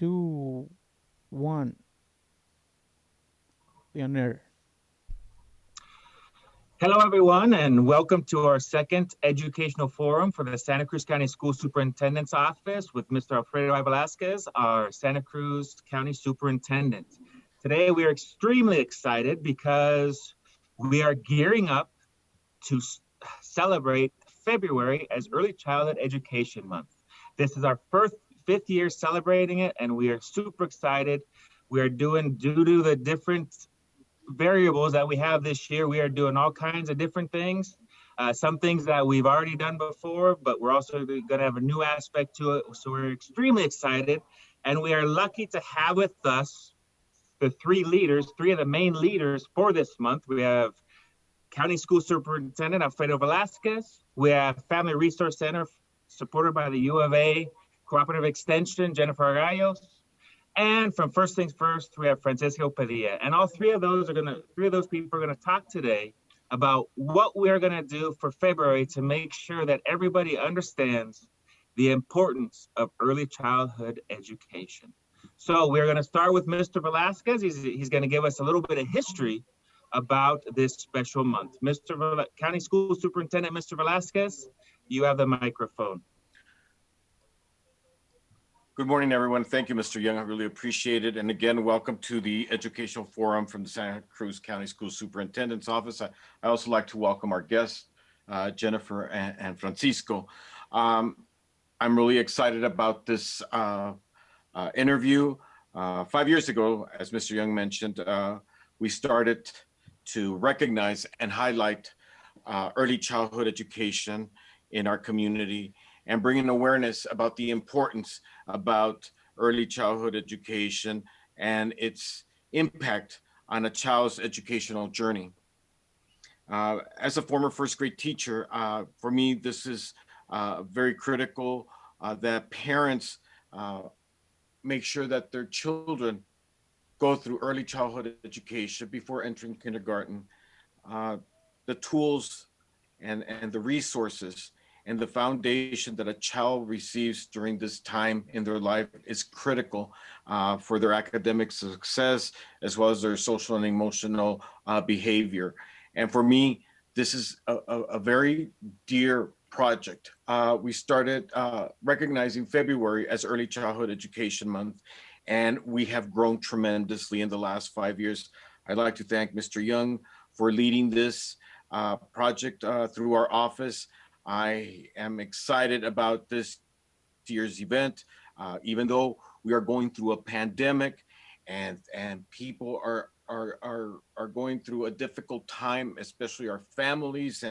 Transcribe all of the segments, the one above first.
two, one. We on air. Hello, everyone, and welcome to our second educational forum for the Santa Cruz County School Superintendent's Office with Mr. Alfredo I. Velasquez, our Santa Cruz County Superintendent. Today, we are extremely excited because we are gearing up to celebrate February as Early Childhood Education Month. This is our first fifth year celebrating it, and we are super excited. We are doing, due to the different variables that we have this year, we are doing all kinds of different things. Some things that we've already done before, but we're also going to have a new aspect to it. So we're extremely excited, and we are lucky to have with us the three of the main leaders for this month. We have County School Superintendent Alfredo Velasquez. We have Family Resource Center supported by the U of A Cooperative Extension, Jennifer Argayos. And from First Things First, we have Francisco Padilla. And all three of those people are gonna talk today about what we're gonna do for February to make sure that everybody understands the importance of early childhood education. So we're gonna start with Mr. Velasquez. He's gonna give us a little bit of history about this special month. County School Superintendent, Mr. Velasquez, you have the microphone. Good morning, everyone. Thank you, Mr. Young. I really appreciate it. And again, welcome to the Educational Forum from the Santa Cruz County School Superintendent's Office. I also like to welcome our guests, Jennifer and Francisco. I'm really excited about this interview. 5 years ago, as Mr. Young mentioned, we started to recognize and highlight early childhood education in our community and bringing awareness about the importance about early childhood education and its impact on a child's educational journey. As a former first grade teacher, for me, this is very critical that parents make sure that their children go through early childhood education before entering kindergarten. The tools and the resources and the foundation that a child receives during this time in their life is critical for their academic success, as well as their social and emotional behavior. And for me, this is a very dear project. We started recognizing February as Early Childhood Education Month, and we have grown tremendously in the last 5 years. I'd like to thank Mr. Young for leading this project through our office. I am excited about this year's event, even though we are going through a pandemic and people are going through a difficult time, especially our families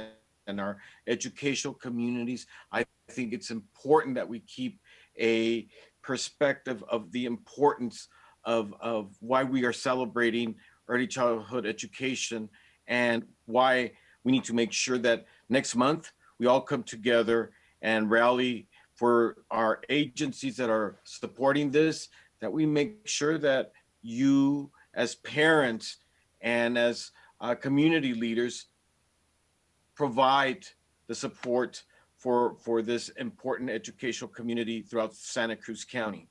and our educational communities. I think it's important that we keep a perspective of the importance of why we are celebrating early childhood education and why we need to make sure that next month we all come together and rally for our agencies that are supporting this, that we make sure that you as parents and as community leaders provide the support for this important educational community throughout Santa Cruz County.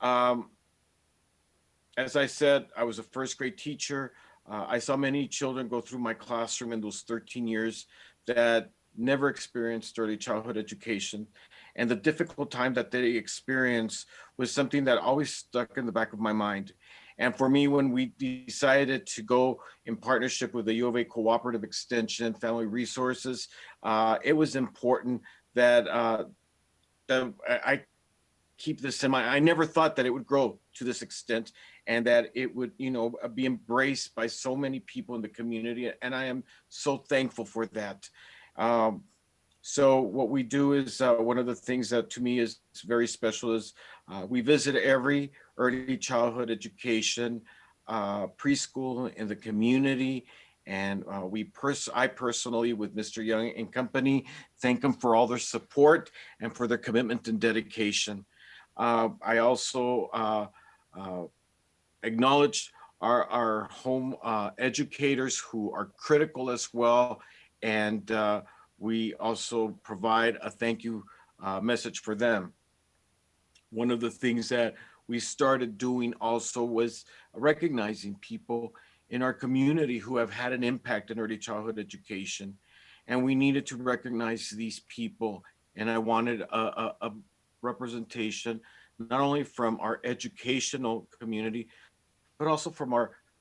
As I said, I was a first grade teacher. I saw many children go through my classroom in those 13 years that never experienced early childhood education. And the difficult time that they experienced was something that always stuck in the back of my mind. And for me, when we decided to go in partnership with the U of A Cooperative Extension, Family Resources, it was important that, that I keep this in mind. I never thought that it would grow to this extent and that it would, be embraced by so many people in the community. And I am so thankful for that. So what we do is one of the things that to me is very special is we visit every early childhood education preschool in the community. And I personally, with Mr. Young and company, thank them for all their support and for their commitment and dedication. I also acknowledge our home educators who are critical as well. And we also provide a thank you message for them. One of the things that we started doing also was recognizing people in our community who have had an impact in early childhood education. And we needed to recognize these people. And I wanted a representation, not only from our educational community, but also from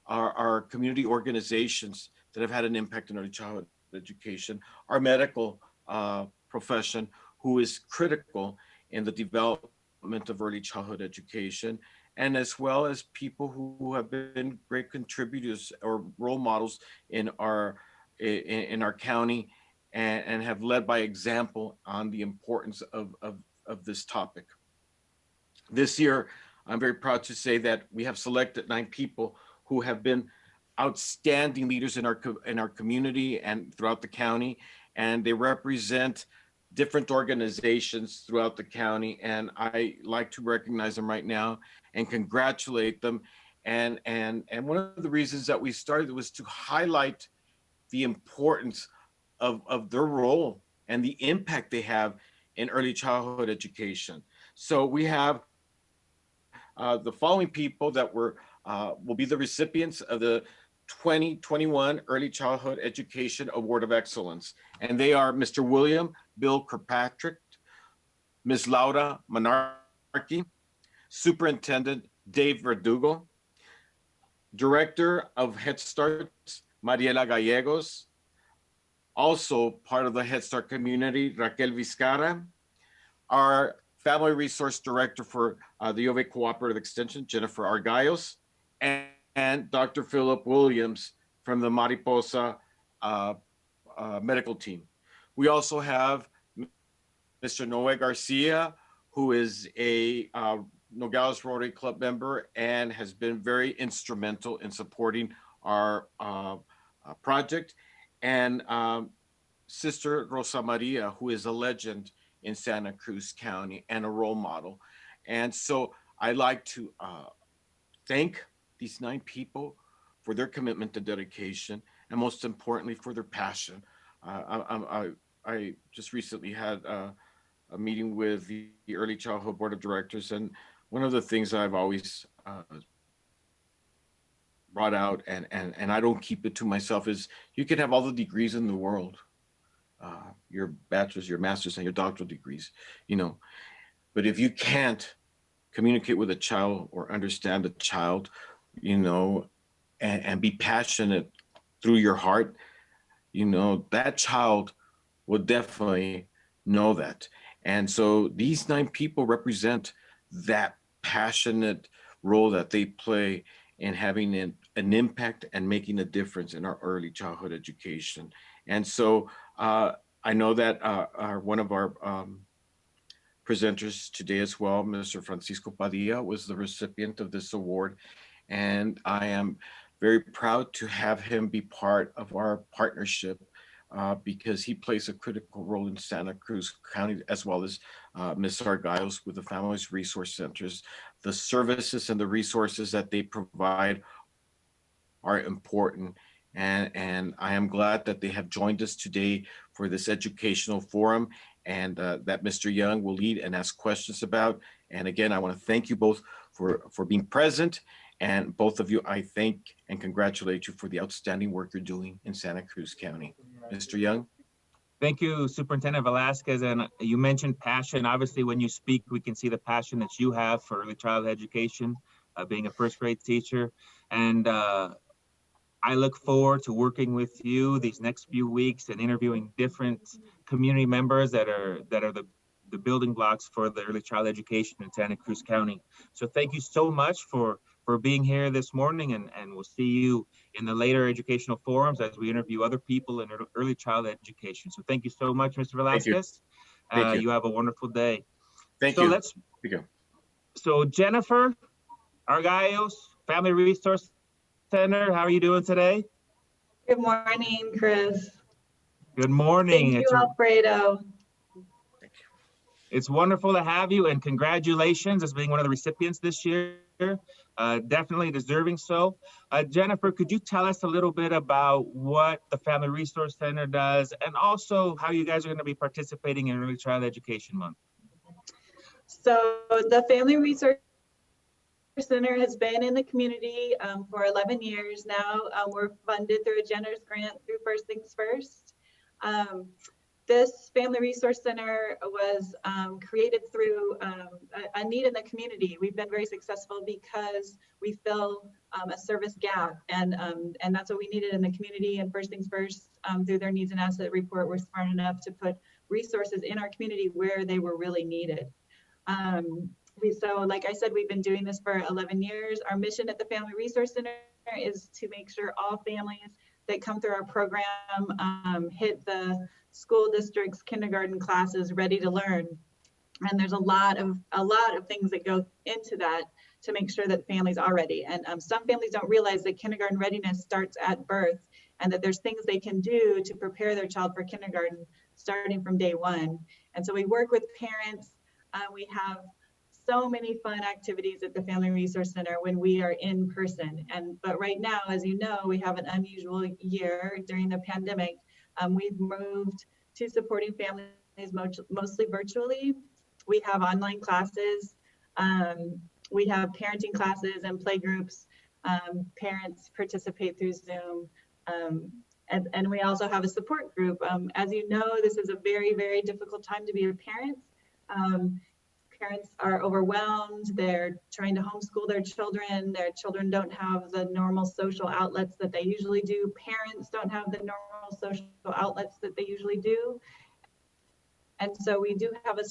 our community organizations that have had an impact in early childhood education, our medical profession, who is critical in the development of early childhood education, and as well as people who have been great contributors or role models in our county, and have led by example on the importance of this topic. This year, I'm very proud to say that we have selected 9 people who have been outstanding leaders in our community and throughout the county, and they represent different organizations throughout the county. And I like to recognize them right now and congratulate them. And one of the reasons that we started was to highlight the importance of their role and the impact they have in early childhood education. So we have the following people that will be the recipients of the 2021 Early Childhood Education Award of Excellence. And they are Mr. William Bill Kirkpatrick, Ms. Laura Monarchy, Superintendent Dave Verdugo, Director of Head Start, Mariela Gallegos, also part of the Head Start community, Raquel Vizcarra, our Family Resource Director for the U of A Cooperative Extension, Jennifer Argaios, and Dr. Philip Williams from the Mariposa medical team. We also have Mr. Noe Garcia, who is a Nogales Rotary Club member and has been very instrumental in supporting our project, and Sister Rosa Maria, who is a legend in Santa Cruz County and a role model. And so I'd like to thank these 9 people for their commitment and dedication, and most importantly, for their passion. I just recently had a meeting with the Early Childhood Board of Directors, and one of the things I've always brought out, and I don't keep it to myself, is you can have all the degrees in the world, your bachelor's, your master's, and your doctoral degrees, but if you can't communicate with a child or understand a child, and be passionate through your heart, that child will definitely know that. And so these 9 people represent that passionate role that they play in having an impact and making a difference in our early childhood education. And so I know that one of our presenters today as well, Mr. Francisco Padilla, was the recipient of this award. And I am very proud to have him be part of our partnership because he plays a critical role in Santa Cruz County, as well as Ms. Argaios with the Families Resource Centers. The services and the resources that they provide are important. And I am glad that they have joined us today for this educational forum, and that Mr. Young will lead and ask questions about. And again, I want to thank you both for being present. And both of you, I thank and congratulate you for the outstanding work you're doing in Santa Cruz County. Mr. Young? Thank you, Superintendent Velasquez. And you mentioned passion. Obviously, when you speak, we can see the passion that you have for early childhood education, being a first grade teacher. And I look forward to working with you these next few weeks and interviewing different community members that are the building blocks for the early child education in Santa Cruz County. So thank you so much for being here this morning, and we'll see you in the later educational forums as we interview other people in early child education. So thank you so much, Mr. Velasquez. Thank you. You have a wonderful day. Thank you. Thank you. So Jennifer Argaios, Family Resource Center, how are you doing today? Good morning, Chris. Good morning. Thank you, Alfredo. It's wonderful to have you, and congratulations as being one of the recipients this year. Definitely deserving so. Jennifer, could you tell us a little bit about what the Family Resource Center does, and also how you guys are going to be participating in Early Child Education Month? So the Family Resource Center has been in the community for 11 years now. We're funded through a generous grant through First Things First. This Family Resource Center was created through a need in the community. We've been very successful because we fill a service gap, and that's what we needed in the community. And First Things First, through their needs and asset report, we're smart enough to put resources in our community where they were really needed. So like I said, we've been doing this for 11 years. Our mission at the Family Resource Center is to make sure all families that come through our program hit the school district's kindergarten classes ready to learn. And there's a lot of things that go into that to make sure that families are ready. And some families don't realize that kindergarten readiness starts at birth, and that there's things they can do to prepare their child for kindergarten starting from day one. And so we work with parents. We have so many fun activities at the Family Resource Center when we are in person. But right now, as you know, we have an unusual year during the pandemic. We've moved to supporting families mostly virtually. We have online classes. We have parenting classes and play groups. Parents participate through Zoom. And we also have a support group. As you know, this is a very, very difficult time to be a parent. Parents are overwhelmed. They're trying to homeschool their children. Their children don't have the normal social outlets that they usually do. Parents don't have the normal social outlets that they usually do. And so we do have a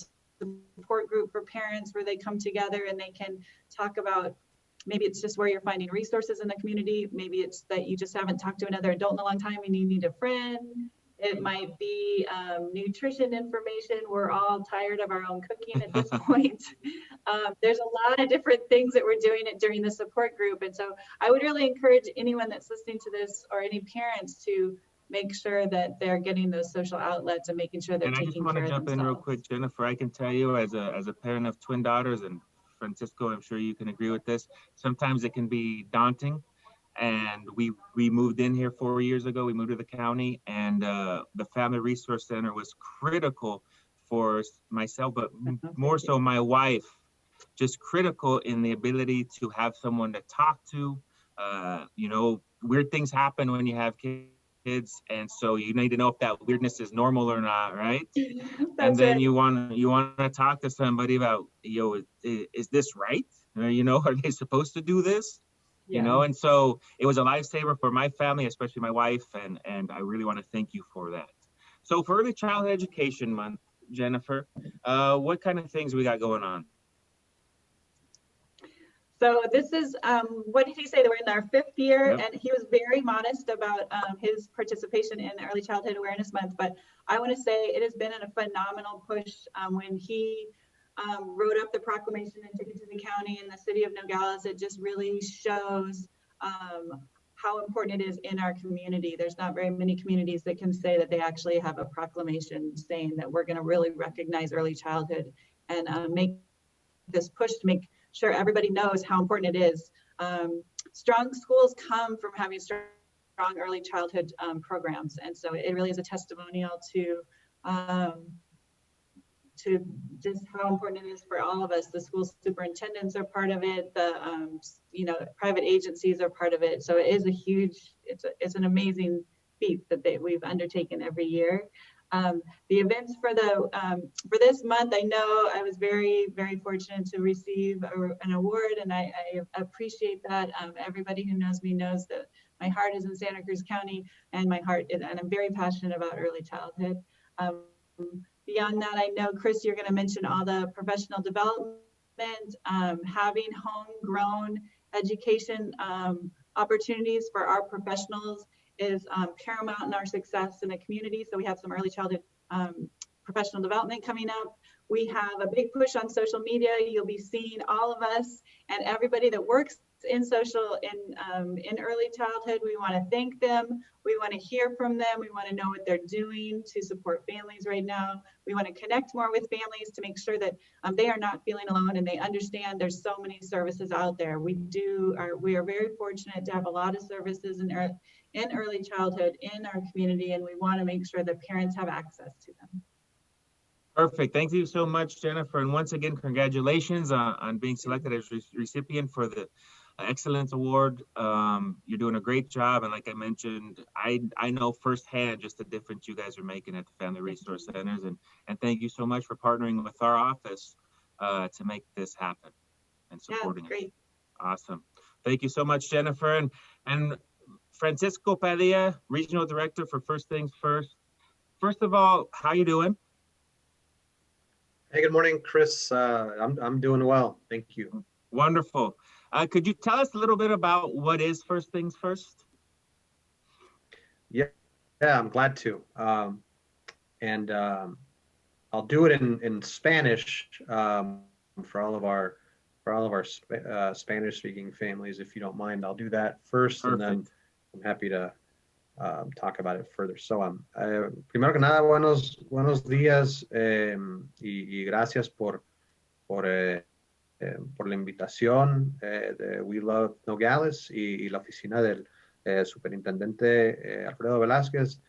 support group for parents where they come together and they can talk about, maybe it's just where you're finding resources in the community. Maybe it's that you just haven't talked to another adult in a long time and you need a friend. It might be nutrition information. We're all tired of our own cooking at this point. There's a lot of different things that we're doing during the support group. And so I would really encourage anyone that's listening to this or any parents to make sure that they're getting those social outlets and making sure they're taking care of themselves. And I just want to jump in real quick, Jennifer. I can tell you as a parent of twin daughters, and Francisco, I'm sure you can agree with this, sometimes it can be daunting. And we moved in here 4 years ago. We moved to the county, and the Family Resource Center was critical for myself, but more so my wife, just critical in the ability to have someone to talk to. You know, weird things happen when you have kids, and so you need to know if that weirdness is normal or not, right? And then you want to talk to somebody about, is this right? Are they supposed to do this? Yeah. And so it was a lifesaver for my family, especially my wife, and I really want to thank you for that. So for Early Childhood Education Month, Jennifer, what kind of things we got going on? So this is, what did he say? That we're in our 5th year, Yep. and he was very modest about his participation in Early Childhood Awareness Month. But I want to say it has been a phenomenal push. When he wrote up the proclamation and took it to the county and the city of Nogales, it just really shows how important it is in our community. There's not very many communities that can say that they actually have a proclamation saying that we're going to really recognize early childhood and make this push to make sure everybody knows how important it is. Strong schools come from having strong early childhood programs, and so it really is a testimonial to just how important it is for all of us. The school superintendents are part of it. The private agencies are part of it. So it is it's an amazing feat that we've undertaken every year. The events for this month, I know I was very, very fortunate to receive an award, and I appreciate that. Everybody who knows me knows that my heart is in Santa Cruz County, and I'm very passionate about early childhood. Beyond that, I know, Chris, you're going to mention all the professional development. Having homegrown education opportunities for our professionals is paramount in our success in the community. So we have some early childhood professional development coming up. We have a big push on social media. You'll be seeing all of us and everybody that works in social in early childhood. We want to thank them. We want to hear from them. We want to know what they're doing to support families right now. We want to connect more with families to make sure that they are not feeling alone and they understand there's so many services out there. We are very fortunate to have a lot of services in early childhood in our community, and we want to make sure that parents have access to them. Perfect. Thank you so much, Jennifer. And once again, congratulations on being selected as recipient for the Excellence Award. You're doing a great job. And like I mentioned, I know firsthand just the difference you guys are making at the Family Resource Centers. And thank you so much for partnering with our office to make this happen and supporting it. Great. Awesome. Thank you so much, Jennifer. And Francisco Padilla, Regional Director for First Things First. First of all, how you doing? Hey, good morning, Chris. I'm doing well. Thank you. Wonderful. Could you tell us a little bit about what is First Things First? Yeah, I'm glad to. I'll do it in Spanish for all of our Spanish-speaking families, if you don't mind. I'll do that first, Perfect. and then I'm happy to talk about it further. So, primero que nada, buenos días y gracias por la invitación de We Love Nogales y la oficina del superintendente Alfredo Velázquez.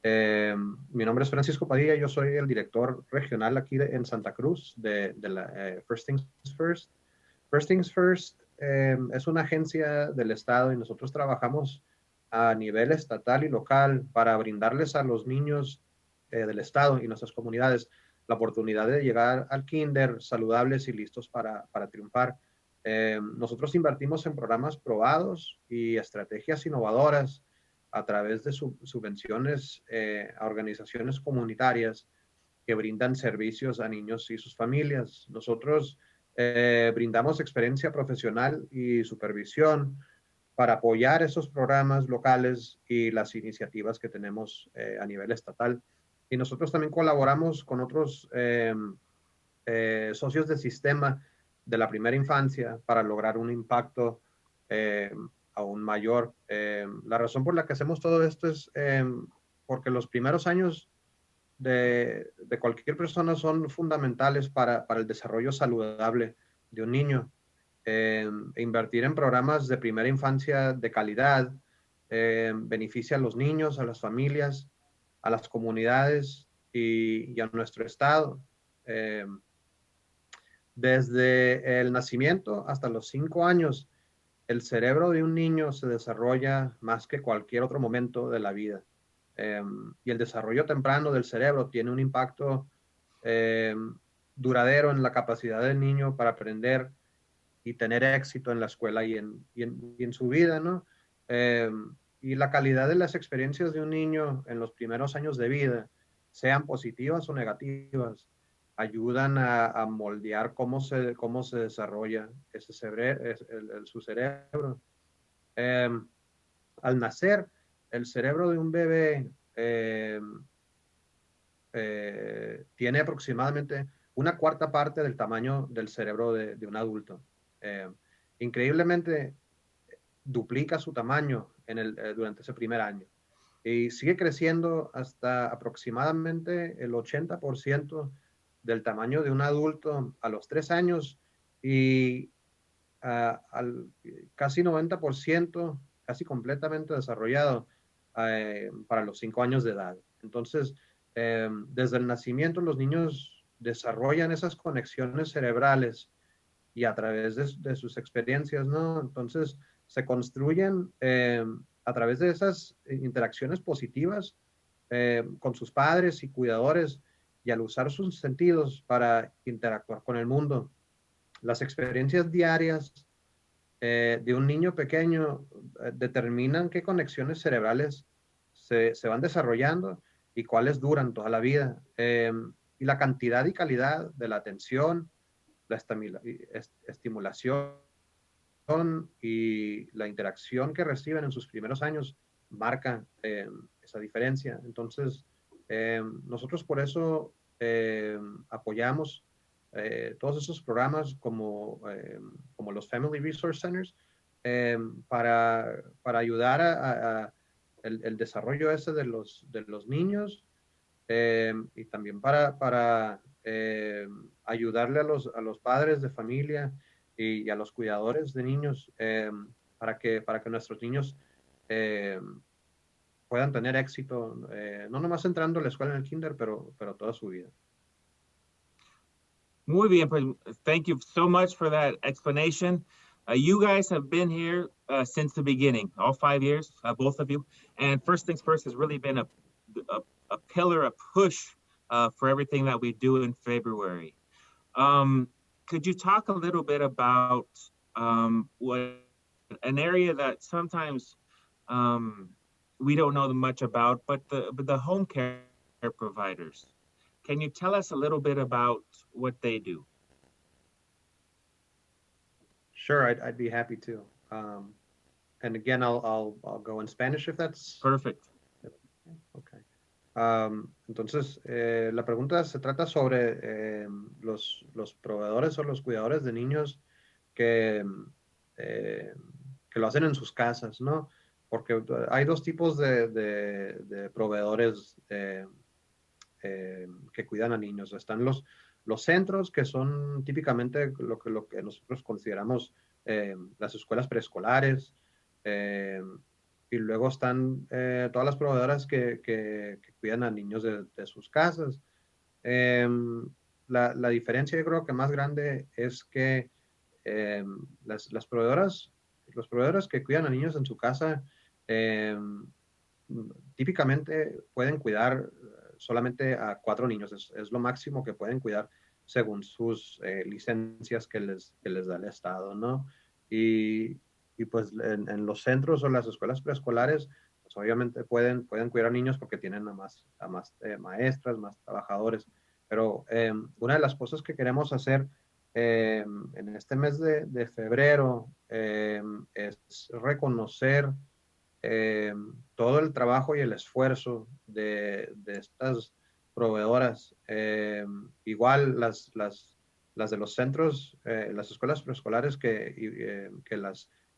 Mi nombre es Francisco Padilla, yo soy el director regional aquí en Santa Cruz de la First Things First. First Things First es una agencia del Estado y nosotros trabajamos a nivel estatal y local para brindarles a los niños del Estado y nuestras comunidades la oportunidad de llegar al kinder saludables y listos para triunfar. Nosotros invertimos en programas probados y estrategias innovadoras a través de subvenciones a organizaciones comunitarias que brindan servicios a niños y sus familias. Nosotros brindamos experiencia profesional y supervisión para apoyar esos programas locales y las iniciativas que tenemos a nivel estatal. Y nosotros también colaboramos con otros socios de sistema de la primera infancia para lograr un impacto aún mayor. La razón por la que hacemos todo esto es porque los primeros años de cualquier persona son fundamentales para el desarrollo saludable de un niño. Invertir en programas de primera infancia de calidad beneficia a los niños, a las familias, a las comunidades y a nuestro estado. Desde el nacimiento hasta los 5 años, el cerebro de un niño se desarrolla más que cualquier otro momento de la vida. Y el desarrollo temprano del cerebro tiene un impacto duradero en la capacidad del niño para aprender y tener éxito en la escuela y en su vida, ¿no? Y la calidad de las experiencias de un niño en los primeros años de vida, sean positivas o negativas, ayudan a moldear cómo se desarrolla su cerebro. Al nacer, el cerebro de un bebé tiene aproximadamente una cuarta parte del tamaño del cerebro de un adulto. Increíblemente, duplica su tamaño durante ese primer año y sigue creciendo hasta aproximadamente el 80% del tamaño de un adulto a los 3 años y al casi 90%, casi completamente desarrollado para los 5 años de edad. Entonces, desde el nacimiento los niños desarrollan esas conexiones cerebrales y a través de sus experiencias, ¿no? Entonces, se construyen a través de esas interacciones positivas con sus padres y cuidadores y al usar sus sentidos para interactuar con el mundo. Las experiencias diarias de un niño pequeño determinan qué conexiones cerebrales se van desarrollando y cuáles duran toda la vida. Y la cantidad y calidad de la atención, la estimulación y la interacción que reciben en sus primeros años marca esa diferencia. Entonces, nosotros por eso apoyamos todos esos programas como los Family Resource Centers para ayudar a el desarrollo ese de los niños y también para ayudarle a los padres de familia y a los cuidadores de niños para que nuestros niños puedan tener éxito, no nomás entrando a la escuela en el kinder, pero toda su vida. Muy bien, pues thank you so much for that explanation. You guys have been here since the beginning, all 5 years, both of you. And First Things First has really been a pillar, a push for everything that we do in February. Could you talk a little bit about what an area that sometimes we don't know much about, but the home care providers? Can you tell us a little bit about what they do? Sure, I'd be happy to. And again, I'll go in Spanish if that's Perfect. okay. Entonces, la pregunta se trata sobre los proveedores o los cuidadores de niños que, eh, que lo hacen en sus casas, ¿no? Porque hay dos tipos de proveedores que cuidan a niños. Están los centros, que son típicamente lo que nosotros consideramos las escuelas preescolares. Y luego están todas las proveedoras que cuidan a niños de sus casas. La diferencia, yo creo que más grande es que las proveedoras, los proveedores que cuidan a niños en su casa típicamente pueden cuidar solamente a 4 niños, es lo máximo que pueden cuidar según sus licencias que les da el Estado, ¿no? Y pues en los centros o las escuelas preescolares, pues obviamente pueden cuidar a niños porque tienen a más maestras, más trabajadores. Pero una de las cosas que queremos hacer en este mes de febrero es reconocer todo el trabajo y el esfuerzo de estas proveedoras. Igual las de los centros, las escuelas preescolares que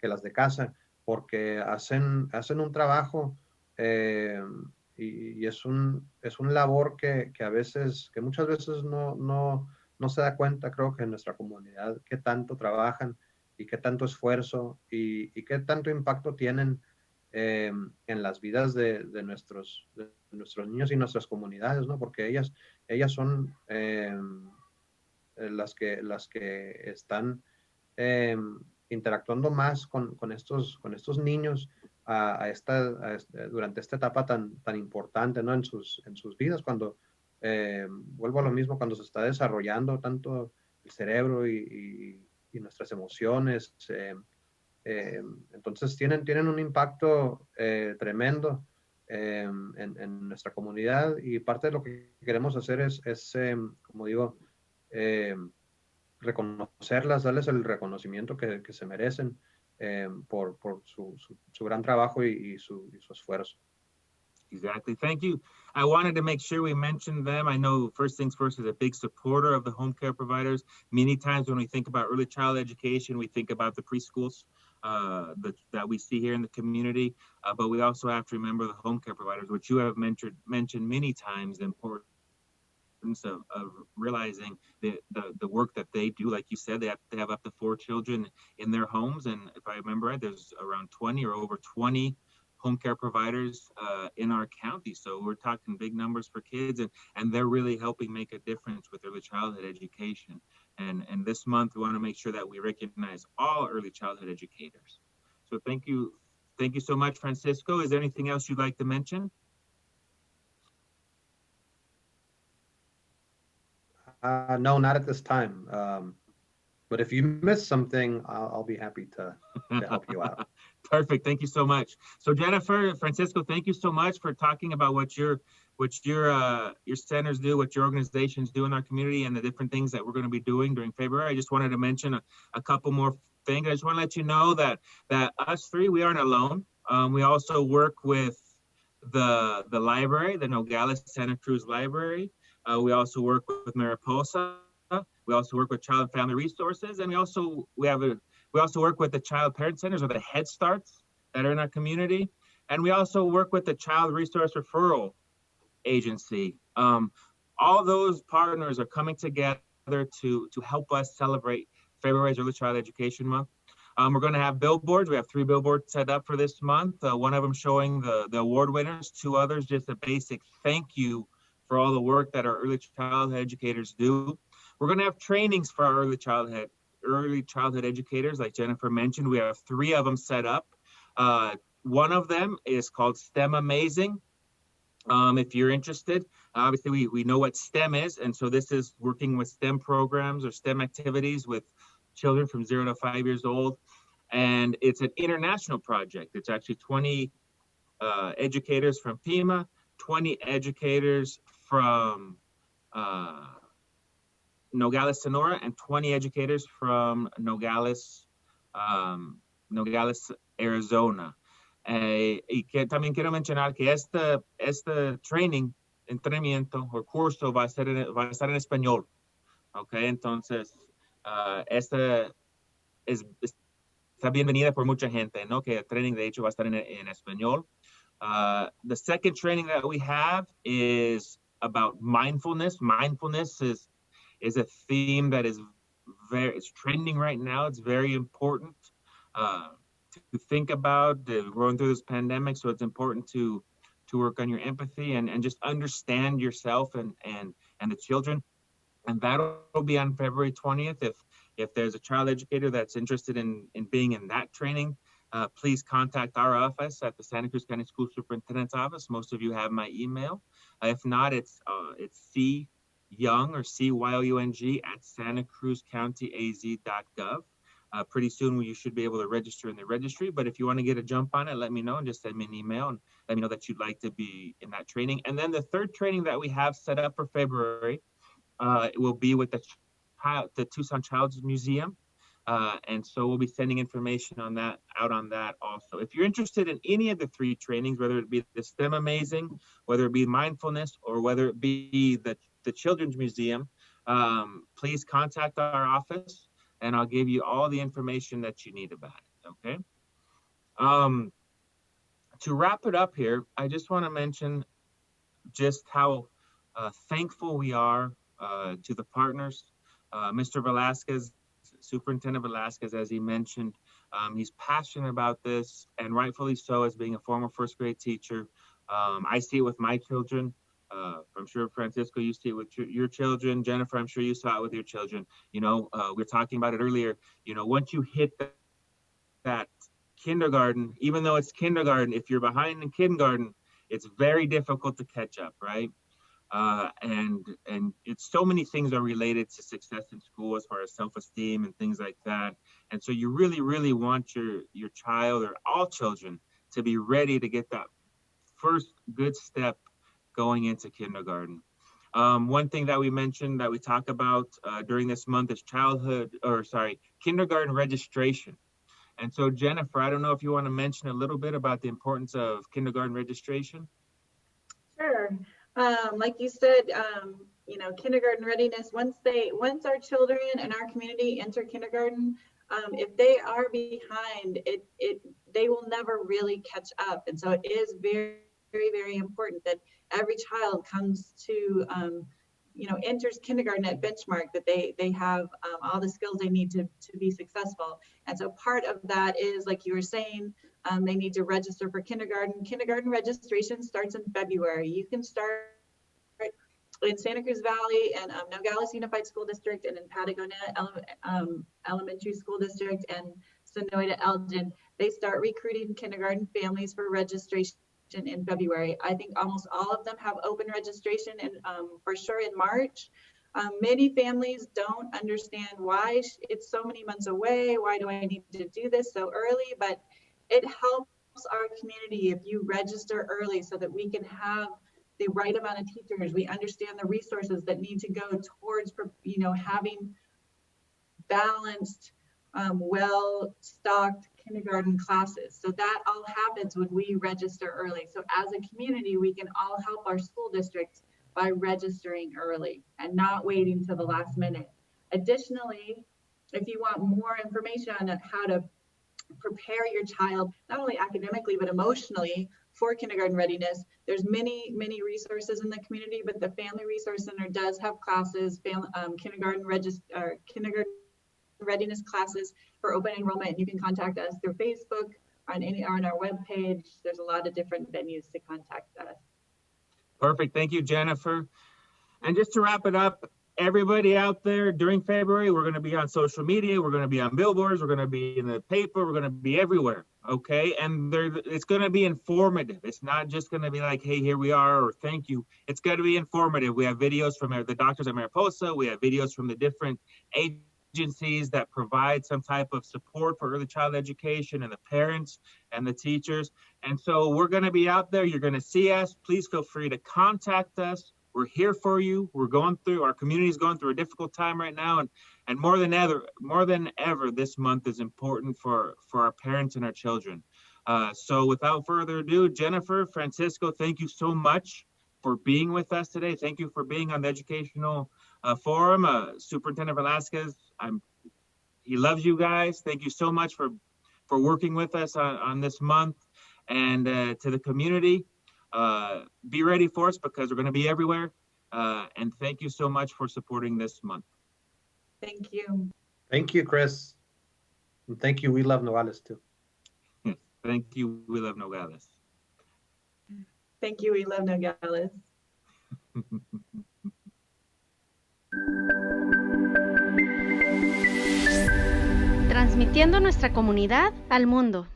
las de casa, porque hacen un trabajo y es un labor que muchas veces no se da cuenta, creo que en nuestra comunidad, qué tanto trabajan y qué tanto esfuerzo y qué tanto impacto tienen en las vidas de nuestros niños y nuestras comunidades, ¿no? Porque ellas son las que están interactuando más con estos niños durante esta etapa tan importante, ¿no? En sus vidas, cuando vuelvo a lo mismo, cuando se está desarrollando tanto el cerebro y nuestras emociones. Entonces tienen un impacto tremendo en nuestra comunidad, y parte de lo que queremos hacer es como digo, reconocerlas, darles el reconocimiento que se merecen por su gran trabajo y su esfuerzo. Exactly. Thank you. I wanted to make sure we mentioned them. I know First Things First is a big supporter of the home care providers. Many times when we think about early child education, we think about the preschools that we see here in the community, but we also have to remember the home care providers, which you have mentioned many times, the importance of realizing the work that they do. Like you said, they have up to 4 children in their homes, and if I remember right, there's around 20 or over 20 home care providers in our county. So we're talking big numbers for kids, and they're really helping make a difference with early childhood education. And this month, we want to make sure that we recognize all early childhood educators. So thank you so much, Francisco. Is there anything else you'd like to mention? No, not at this time. But if you missed something, I'll be happy to help you out. Perfect. Thank you so much. So Jennifer, Francisco, thank you so much for talking about what your centers do, what your organizations do in our community, and the different things that we're going to be doing during February. I just wanted to mention a couple more things. I just want to let you know that us three, we aren't alone. We also work with the library, the Nogales Santa Cruz Library. We also work with Mariposa. We also work with Child and Family Resources, and we also work with the Child Parent Centers, or the Head Starts that are in our community, and we also work with the Child Resource Referral Agency. All those partners are coming together to help us celebrate February's Early Child Education Month. We're going to have billboards. We have 3 billboards set up for this month. One of them showing the award winners, 2 others just a basic thank you for all the work that our early childhood educators do. We're going to have trainings for our early childhood educators, like Jennifer mentioned. We have 3 of them set up. One of them is called STEM Amazing. If you're interested, obviously we know what STEM is, and so this is working with STEM programs or STEM activities with children from 0 to 5 years old, and it's an international project. It's actually 20 educators from Pima, 20 educators from Nogales, Sonora, and 20 educators from Nogales, Nogales, Arizona. Y que también quiero mencionar que este training, entrenamiento o curso va a estar en español. Okay, entonces, esta está bienvenida por mucha gente, ¿no? Que el training de hecho va a estar en español. The second training that we have is about mindfulness. Mindfulness is a theme that is it's trending right now. It's very important to think about. We're going through this pandemic, so it's important to work on your empathy and just understand yourself and the children. And that'll be on February 20th. If there's a child educator that's interested in being in that training, please contact our office at the Santa Cruz County School Superintendent's Office. Most of you have my email. If not, it's cyoung or CYOUNG at santacruzcountyaz.gov. Pretty soon you should be able to register in the registry, but if you want to get a jump on it, let me know and just send me an email and let me know that you'd like to be in that training. And then the third training that we have set up for February, it will be with the Tucson Children's Museum. And so we'll be sending information on that also. If you're interested in any of the 3 trainings, whether it be the STEM Amazing, whether it be mindfulness, or whether it be the Children's Museum, please contact our office and I'll give you all the information that you need about it, okay? To wrap it up here, I just want to mention just how thankful we are to the partners. Mr. Velasquez, Superintendent Velasquez, as he mentioned, he's passionate about this, and rightfully so, as being a former first grade teacher. I see it with my children. I'm sure, Francisco, you see it with your children. Jennifer, I'm sure you saw it with your children. You know, we were talking about it earlier. You know, once you hit that kindergarten, even though it's kindergarten, if you're behind in kindergarten, it's very difficult to catch up, right? And it's so many things are related to success in school as far as self-esteem and things like that. And so you really, really want your child or all children to be ready to get that first good step going into kindergarten. One thing that we mentioned that we talk about during this month is kindergarten registration. And so Jennifer, I don't know if you want to mention a little bit about the importance of kindergarten registration. Sure. Like you said, you know, kindergarten readiness, once our children in our community enter kindergarten, if they are behind, they will never really catch up. And so it is very, very, very important that every child comes to, you know, enters kindergarten at benchmark, that they have all the skills they need to be successful. And so part of that is, like you were saying, they need to register for kindergarten. Kindergarten registration starts in February. You can start in Santa Cruz Valley and Nogales Unified School District, and in Patagonia Elementary School District, and Sonoyta Elgin. They start recruiting kindergarten families for registration in February. I think almost all of them have open registration, and for sure in March. Many families don't understand why it's so many months away. Why do I need to do this so early? But it helps our community if you register early so that we can have the right amount of teachers. We understand the resources that need to go towards, you know, having balanced, well-stocked kindergarten classes. So that all happens when we register early. So as a community, we can all help our school districts by registering early and not waiting till the last minute. Additionally, if you want more information on how to prepare your child, not only academically, but emotionally for kindergarten readiness, there's many, many resources in the community, but the Family Resource Center does have classes, kindergarten readiness classes for open enrollment. You can contact us through Facebook, on our webpage. There's a lot of different venues to contact us. Perfect. Thank you, Jennifer. And just to wrap it up, everybody out there during February, we're going to be on social media. We're going to be on billboards. We're going to be in the paper. We're going to be everywhere. Okay. And it's going to be informative. It's not just going to be like, hey, here we are, or thank you. It's going to be informative. We have videos from the doctors at Mariposa. We have videos from the different agencies that provide some type of support for early child education, and the parents and the teachers. And so we're going to be out there. You're going to see us. Please feel free to contact us. We're here for you. Our community is going through a difficult time right now. And more than ever, this month is important for our parents and our children. So without further ado, Jennifer, Francisco, thank you so much for being with us today. Thank you for being on the educational forum. Superintendent Velasquez, he loves you guys. Thank you so much for working with us on this month. And to the community, be ready for us, because we're going to be everywhere. And thank you so much for supporting this month. Thank you. Thank you, Chris. And thank you. We love Nogales too. Thank you. We love Nogales. Thank you. We love Nogales. Transmitiendo nuestra comunidad al mundo.